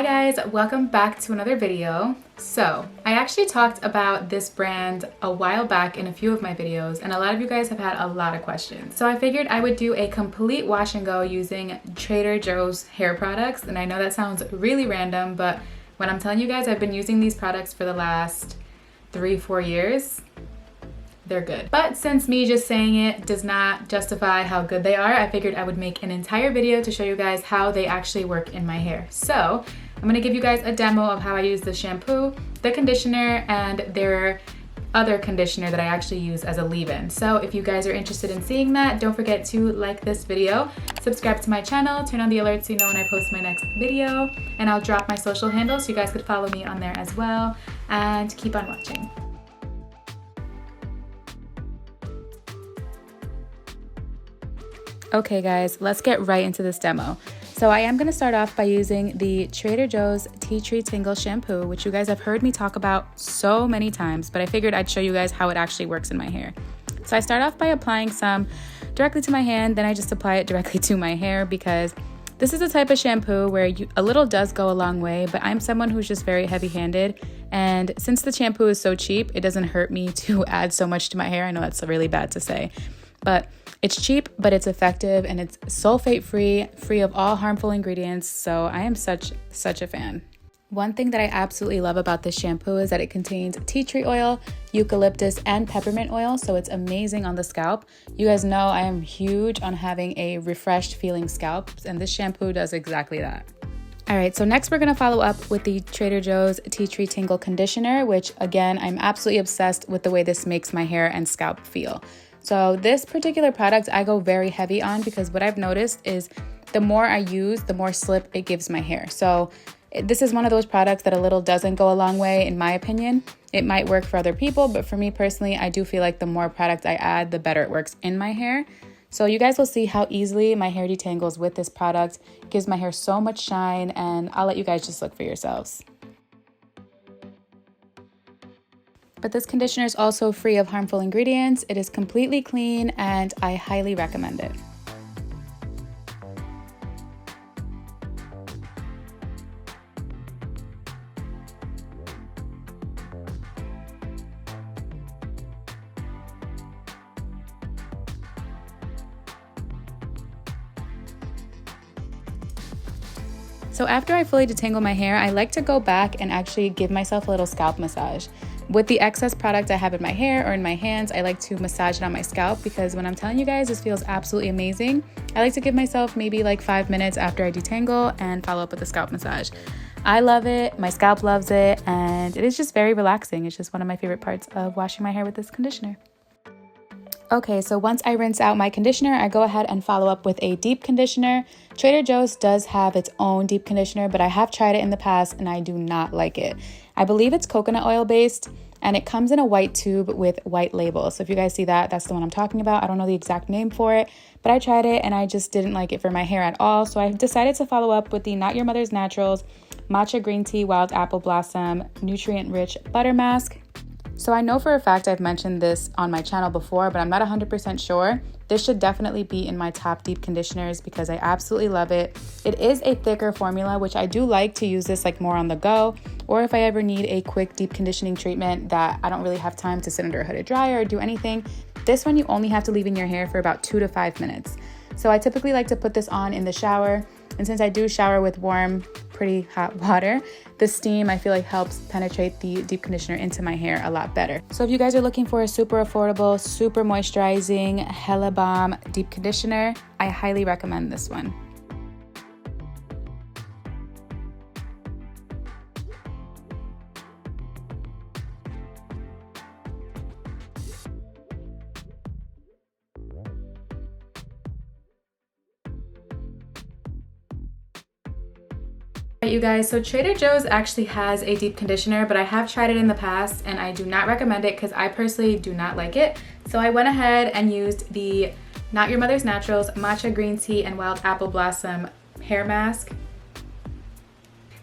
Hi guys, welcome back to another video. So I actually talked about this brand a while back in a few of my videos, and a lot of you guys have had a lot of questions. So I figured I would do a complete wash and go using Trader Joe's hair products. And I know that sounds really random, but when I'm telling you guys I've been using these products for the last 3-4 years, they're good. But since me just saying it does not justify how good they are, I figured I would make an entire video to show you guys how they actually work in my hair. So I'm gonna give you guys a demo of how I use the shampoo, the conditioner, and their other conditioner that I actually use as a leave-in. So if you guys are interested in seeing that, don't forget to like this video, subscribe to my channel, turn on the alerts so you know when I post my next video, and I'll drop my social handles so you guys could follow me on there as well, and keep on watching. Okay guys, let's get right into this demo. So I am going to start off by using the Trader Joe's Tea Tree Tingle shampoo, which you guys have heard me talk about so many times, but I figured I'd show you guys how it actually works in my hair. So I start off by applying some directly to my hand, then I just apply it directly to my hair because this is a type of shampoo where a little does go a long way, but I'm someone who's just very heavy-handed, and since the shampoo is so cheap, it doesn't hurt me to add so much to my hair. I know that's really bad to say, but it's cheap, but it's effective, and it's sulfate-free, free of all harmful ingredients, so I am such a fan. One thing that I absolutely love about this shampoo is that it contains tea tree oil, eucalyptus, and peppermint oil, so it's amazing on the scalp. You guys know I am huge on having a refreshed feeling scalp, and this shampoo does exactly that. Alright, so next we're going to follow up with the Trader Joe's Tea Tree Tingle Conditioner, which again, I'm absolutely obsessed with the way this makes my hair and scalp feel. So this particular product I go very heavy on because what I've noticed is the more I use, the more slip it gives my hair. So this is one of those products that a little doesn't go a long way in my opinion. It might work for other people, but for me personally, I do feel like the more product I add, the better it works in my hair. So you guys will see how easily my hair detangles with this product. It gives my hair so much shine, and I'll let you guys just look for yourselves. But this conditioner is also free of harmful ingredients. It is completely clean, and I highly recommend it. So after I fully detangle my hair, I like to go back and actually give myself a little scalp massage. With the excess product I have in my hair or in my hands, I like to massage it on my scalp because when I'm telling you guys this feels absolutely amazing, I like to give myself maybe like 5 minutes after I detangle and follow up with a scalp massage. I love it, my scalp loves it, and it is just very relaxing. It's just one of my favorite parts of washing my hair with this conditioner. Okay, so once I rinse out my conditioner, I go ahead and follow up with a deep conditioner. Trader Joe's does have its own deep conditioner, but I have tried it in the past and I do not like it. I believe it's coconut oil based, and it comes in a white tube with white labels. So if you guys see that, that's the one I'm talking about. I don't know the exact name for it, but I tried it and I just didn't like it for my hair at all. So I've decided to follow up with the Not Your Mother's Naturals Matcha Green Tea Wild Apple Blossom Nutrient Rich Butter Mask. So I know for a fact I've mentioned this on my channel before, but I'm not 100% sure. This should definitely be in my top deep conditioners because I absolutely love it. It is a thicker formula, which I do like to use this like more on the go, or if I ever need a quick deep conditioning treatment that I don't really have time to sit under a hooded dryer or do anything. This one you only have to leave in your hair for about 2 to 5 minutes. So I typically like to put this on in the shower, and since I do shower with warm, pretty hot water, the steam I feel like helps penetrate the deep conditioner into my hair a lot better. So if you guys are looking for a super affordable, super moisturizing, hella bomb deep conditioner, I highly recommend this one. Alright you guys, so Trader Joe's actually has a deep conditioner, but I have tried it in the past and I do not recommend it because I personally do not like it. So I went ahead and used the Not Your Mother's Naturals Matcha Green Tea and Wild Apple Blossom Hair Mask.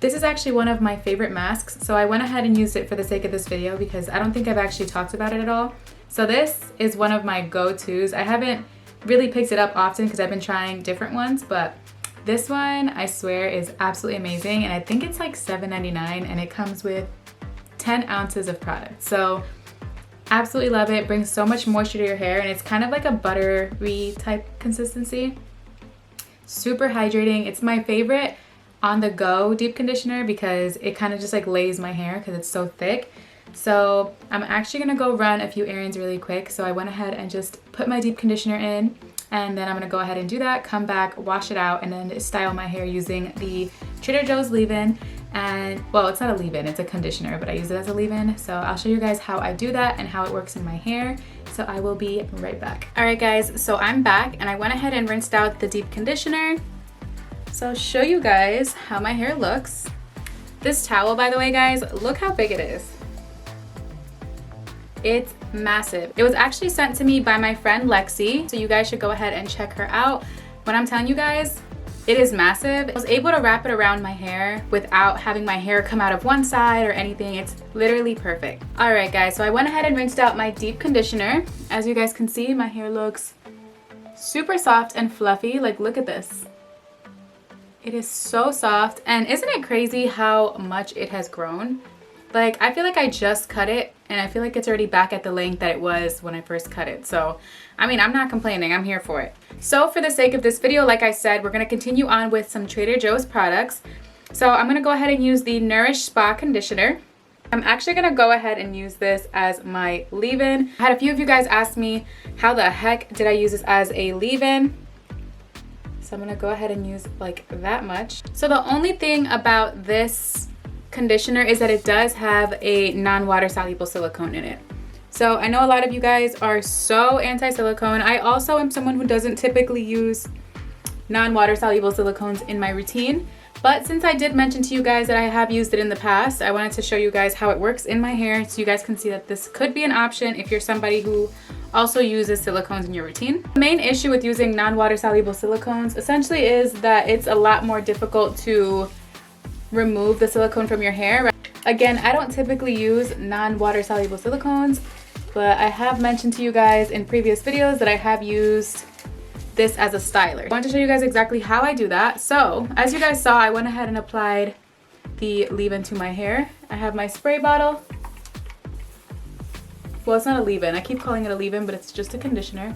This is actually one of my favorite masks, so I went ahead and used it for the sake of this video because I don't think I've actually talked about it at all. So this is one of my go-tos. I haven't really picked it up often because I've been trying different ones, but This one, I swear, is absolutely amazing, and I think it's like $7.99, and it comes with 10 ounces of product. So absolutely love it. Brings so much moisture to your hair, and it's kind of like a buttery type consistency. Super hydrating. It's my favorite on the go deep conditioner because it kind of just like lays my hair because it's so thick. So I'm actually gonna go run a few errands really quick. So I went ahead and just put my deep conditioner in, and then I'm gonna go ahead and do that, come back, wash it out, and then style my hair using the Trader Joe's leave-in. And well, it's not a leave-in, it's a conditioner, but I use it as a leave-in. So I'll show you guys how I do that and how it works in my hair. So I will be right back. All right guys, so I'm back and I went ahead and rinsed out the deep conditioner. So I'll show you guys how my hair looks. This towel, by the way guys, look how big it is. It's massive. It was actually sent to me by my friend Lexi, so you guys should go ahead and check her out. When I'm telling you guys, it is massive. I was able to wrap it around my hair without having my hair come out of one side or anything. It's literally perfect. All right guys, so I went ahead and rinsed out my deep conditioner. As you guys can see, my hair looks super soft and fluffy. Like, look at this. It is so soft, and isn't it crazy how much it has grown? Like, I feel like I just cut it and I feel like it's already back at the length that it was when I first cut it. So, I mean, I'm not complaining, I'm here for it. So for the sake of this video, like I said, we're gonna continue on with some Trader Joe's products. So I'm gonna go ahead and use the Nourish Spa Conditioner. I'm actually gonna go ahead and use this as my leave-in. I had a few of you guys ask me, how the heck did I use this as a leave-in? So I'm gonna go ahead and use like that much. So the only thing about this conditioner is that it does have a non-water soluble silicone in it. So I know a lot of you guys are so anti-silicone. I also am someone who doesn't typically use non-water soluble silicones in my routine. But since I did mention to you guys that I have used it in the past, I wanted to show you guys how it works in my hair so you guys can see that this could be an option if you're somebody who also uses silicones in your routine. The main issue with using non-water soluble silicones essentially is that it's a lot more difficult to remove the silicone from your hair. Again, I don't typically use non-water soluble silicones, but I have mentioned to you guys in previous videos that I have used this as a styler. I want to show you guys exactly how I do that. So as you guys saw, I went ahead and applied the leave-in to my hair. I have my spray bottle. Well, it's not a leave-in. I keep calling it a leave-in, but it's just a conditioner.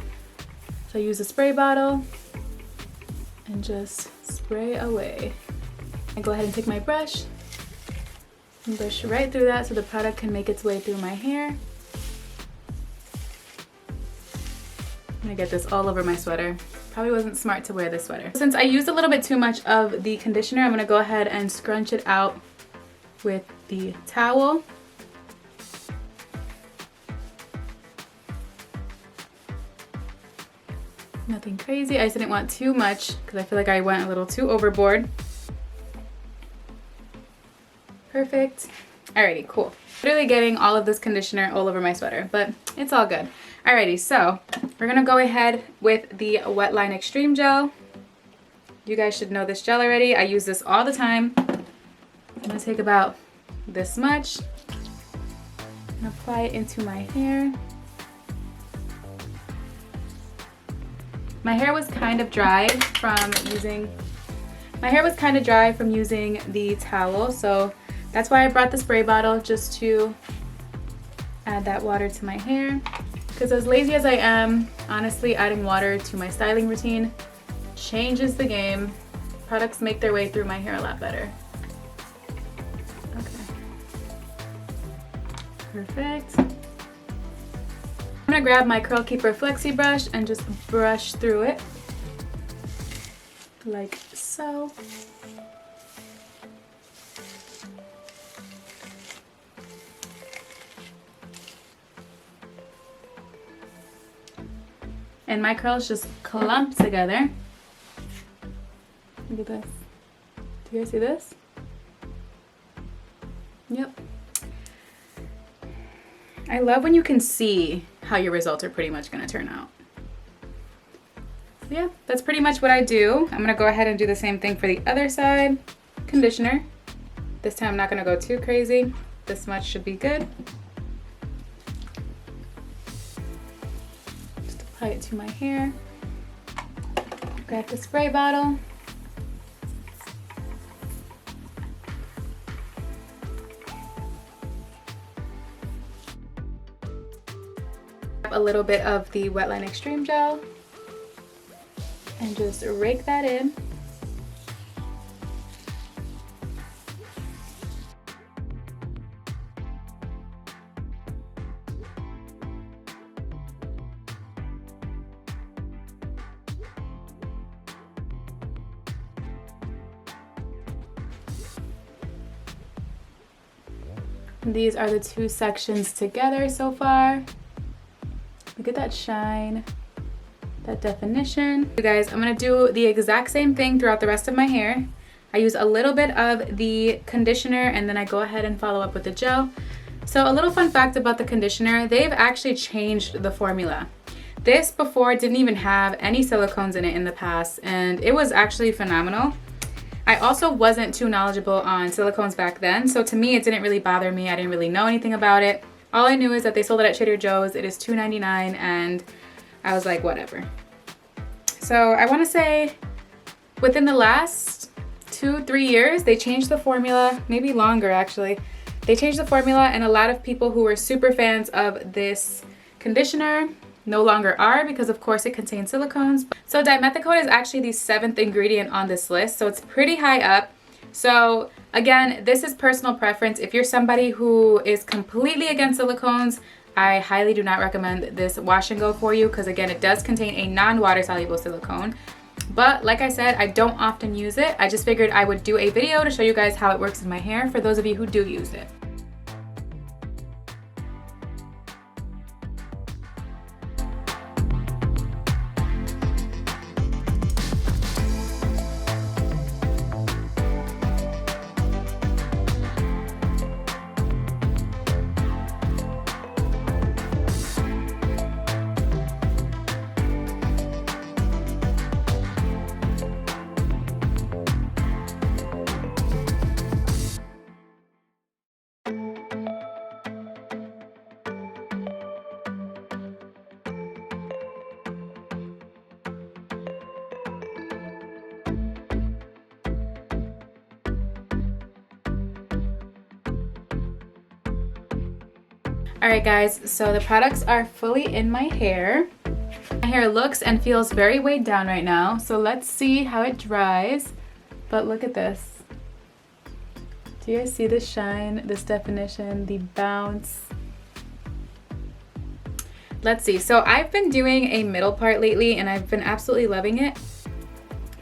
So I use a spray bottle and just spray away. I go ahead and take my brush and brush right through that so the product can make its way through my hair. I'm gonna get this all over my sweater. Probably wasn't smart to wear this sweater. Since I used a little bit too much of the conditioner, I'm gonna go ahead and scrunch it out with the towel. Nothing crazy. I just didn't want too much because I feel like I went a little too overboard. Perfect. Alrighty, cool. Literally getting all of this conditioner all over my sweater, but it's all good. Alrighty, so we're gonna go ahead with the Wetline Extreme Gel. You guys should know this gel already. I use this all the time. I'm gonna take about this much and apply it into my hair. My hair was kind of dry from using the towel, so that's why I brought the spray bottle, just to add that water to my hair. Because as lazy as I am, honestly, adding water to my styling routine changes the game. Products make their way through my hair a lot better. Okay. Perfect. I'm gonna grab my Curl Keeper Flexi brush and just brush through it like so. And my curls just clump together. Look at this. Do you guys see this? Yep. I love when you can see how your results are pretty much gonna turn out. So yeah, that's pretty much what I do. I'm gonna go ahead and do the same thing for the other side. Conditioner. This time I'm not gonna go too crazy. This much should be good. Just apply it to my hair. Grab the spray bottle. A little bit of the Wetline Extreme Gel and just rake that in. These are the two sections together so far. Look at that shine, that definition. You guys, I'm gonna do the exact same thing throughout the rest of my hair. I use a little bit of the conditioner and then I go ahead and follow up with the gel. So a little fun fact about the conditioner, they've actually changed the formula. This before didn't even have any silicones in it in the past, and it was actually phenomenal. I also wasn't too knowledgeable on silicones back then, so to me it didn't really bother me. I didn't really know anything about it. All I knew is that they sold it at Trader Joe's. It is $2.99 and I was like, whatever. So I want to say within the last 2-3 years, they changed the formula, maybe longer actually. They changed the formula and a lot of people who were super fans of this conditioner no longer are, because of course it contains silicones. So dimethicone is actually the 7th ingredient on this list, so it's pretty high up. So again, this is personal preference. If you're somebody who is completely against silicones, I highly do not recommend this wash and go for you, because again, it does contain a non-water soluble silicone. But like I said, I don't often use it. I just figured I would do a video to show you guys how it works in my hair for those of you who do use it. Alright guys, so the products are fully in my hair. My hair looks and feels very weighed down right now, so let's see how it dries. But look at this. Do you guys see this shine, this definition, the bounce? Let's see, so I've been doing a middle part lately and I've been absolutely loving it.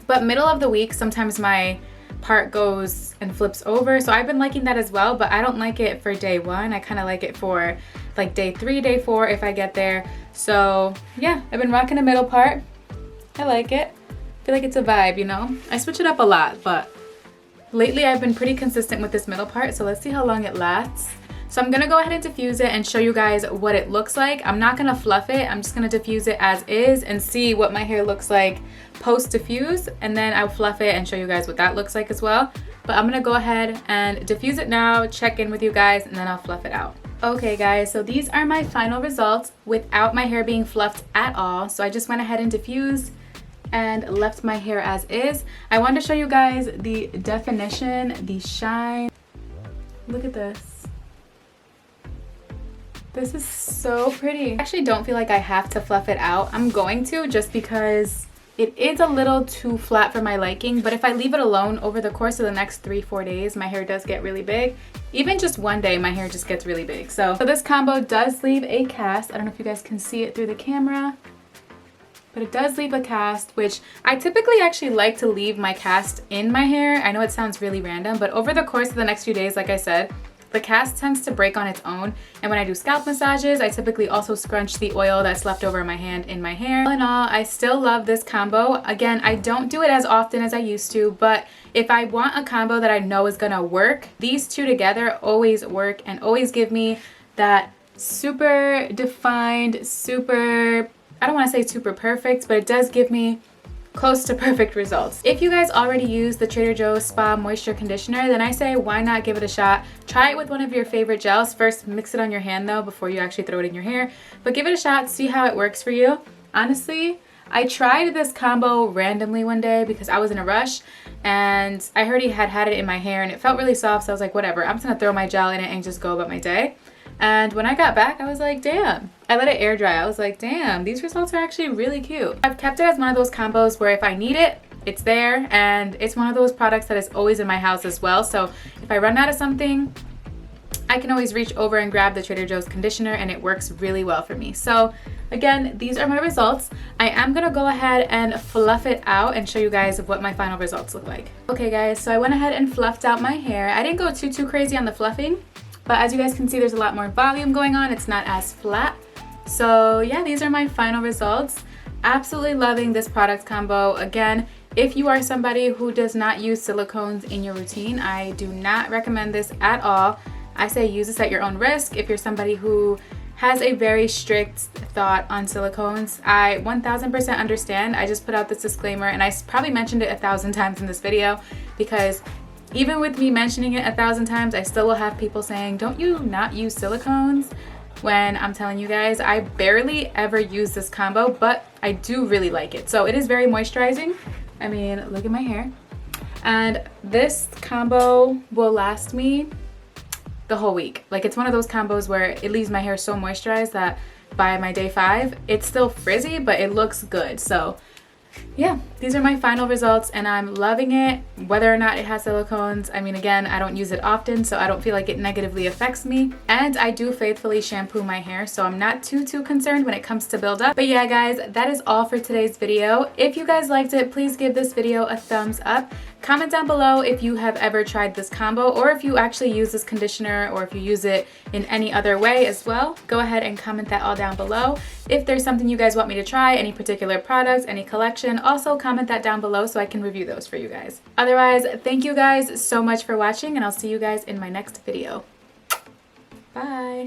But middle of the week, sometimes my part goes and flips over, so I've been liking that as well, but I don't like it for day 1. I kind of like it for like day 3, day 4 if I get there. So yeah, I've been rocking a middle part. I like it. I feel like it's a vibe, you know? I switch it up a lot, but lately I've been pretty consistent with this middle part, so let's see how long it lasts. So I'm gonna go ahead and diffuse it and show you guys what it looks like. I'm not gonna fluff it, I'm just gonna diffuse it as is and see what my hair looks like post diffuse, and then I'll fluff it and show you guys what that looks like as well. But I'm gonna go ahead and diffuse it now, check in with you guys, and then I'll fluff it out. Okay guys, so these are my final results without my hair being fluffed at all. So I just went ahead and diffused and left my hair as is. I wanted to show you guys the definition, the shine. Look at this. This is so pretty. I actually don't feel like I have to fluff it out. I'm going to, just because it is a little too flat for my liking, but if I leave it alone over the course of the next 3-4 days, my hair does get really big. Even just one day, my hair just gets really big. So this combo does leave a cast. I don't know if you guys can see it through the camera, but it does leave a cast, which I typically actually like to leave my cast in my hair. I know it sounds really random, but over the course of the next few days, like I said, the cast tends to break on its own, and when I do scalp massages, I typically also scrunch the oil that's left over my hand in my hair. All in all, I still love this combo. Again, I don't do it as often as I used to, but if I want a combo that I know is gonna work, these two together always work and always give me that super defined, super, I don't wanna say super perfect, but it does give me close to perfect results. If you guys already use the Trader Joe's Spa Moisture Conditioner, then I say why not give it a shot. Try it with one of your favorite gels. First, mix it on your hand though before you actually throw it in your hair. But give it a shot, see how it works for you. Honestly, I tried this combo randomly one day because I was in a rush and I already had it in my hair and it felt really soft, so I was like, whatever, I'm just gonna throw my gel in it and just go about my day. And when I got back, I was like, damn. I let it air dry. I was like, damn, these results are actually really cute. I've kept it as one of those combos where if I need it, it's there, and it's one of those products that is always in my house as well. So if I run out of something, I can always reach over and grab the Trader Joe's conditioner, and it works really well for me. So again, these are my results. I am gonna go ahead and fluff it out and show you guys what my final results look like. Okay guys, so I went ahead and fluffed out my hair. I didn't go too crazy on the fluffing, but as you guys can see, there's a lot more volume going on. It's not as flat. So yeah, these are my final results. Absolutely loving this product combo. Again, if you are somebody who does not use silicones in your routine, I do not recommend this at all. I say use this at your own risk. If you're somebody who has a very strict thought on silicones, I 1000% understand. I just put out this disclaimer, and I probably mentioned it 1,000 times in this video, because even with me mentioning it 1,000 times, I still will have people saying, don't you not use silicones? When I'm telling you guys, I barely ever use this combo, but I do really like it. So it is very moisturizing. I mean, look at my hair. And this combo will last me the whole week. Like, it's one of those combos where it leaves my hair so moisturized that by my day 5, it's still frizzy, but it looks good. So yeah, these are my final results, and I'm loving it. Whether or not it has silicones, I mean, again, I don't use it often, so I don't feel like it negatively affects me. And I do faithfully shampoo my hair, so I'm not too concerned when it comes to buildup. But yeah, guys, that is all for today's video. If you guys liked it, please give this video a thumbs up. Comment down below if you have ever tried this combo, or if you actually use this conditioner, or if you use it in any other way as well. Go ahead and comment that all down below. If there's something you guys want me to try, any particular products, any collection, also comment that down below so I can review those for you guys. Otherwise, thank you guys so much for watching, and I'll see you guys in my next video. Bye!